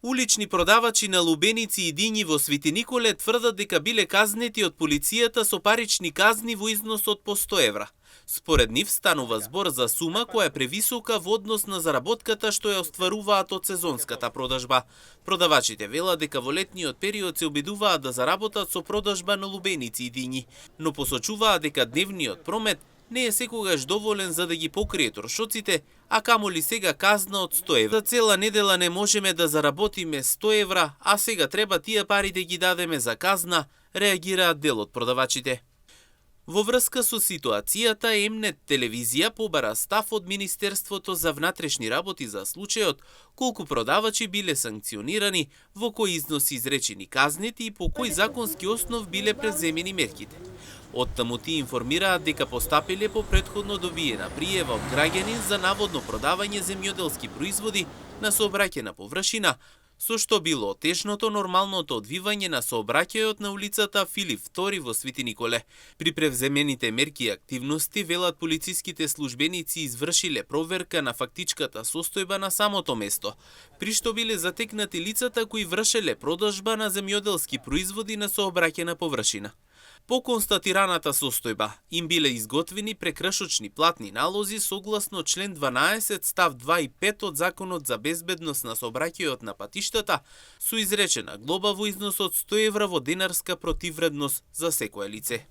Улични продавачи на лубеници и дињи во Свети Николе тврдат дека биле казнети од полицијата со парични казни во износ од по 100 евра. Според нив станува збор за сума која е превисока во однос на заработката што ја остваруваат од сезонската продажба. Продавачите велат дека во летниот период се обидуваат да заработат со продажба на лубеници и дињи, но посочуваат дека дневниот промет не е секогаш доволен за да ги покрие трошоците, а камоли сега казна од 100 евра. За цела недела не можеме да заработиме 100 евра, а сега треба тие пари да ги дадеме за казна, реагираат дел од продавачите. Во врска со ситуацијата, Емнет телевизија побара став од Министерството за внатрешни работи за случајот колку продавачи биле санкционирани, во кој износи изречени казнети и по кој законски основ биле преземени мерките. Оттаму тие информираат дека постапиле по претходно добиена пријава од граѓанин за наводно продавање земјоделски производи на сообраќајна површина, со што било отежното нормалното одвивање на сообраќајот на улицата Филип II во Свети Николе. При превземените мерки и активности, велат полициските службеници извршиле проверка на фактичката состојба на самото место, при што биле затекнати лицата кои вршеле продажба на земјоделски производи на сообраќајна површина. По констатираната состојба, им биле изготвени прекршочни платни налози согласно член 12 став 2 и 5 од Законот за безбедност на сообраќајот на патиштата, со изречена глоба во износ од 100 евра во денарска противвредност за секое лице.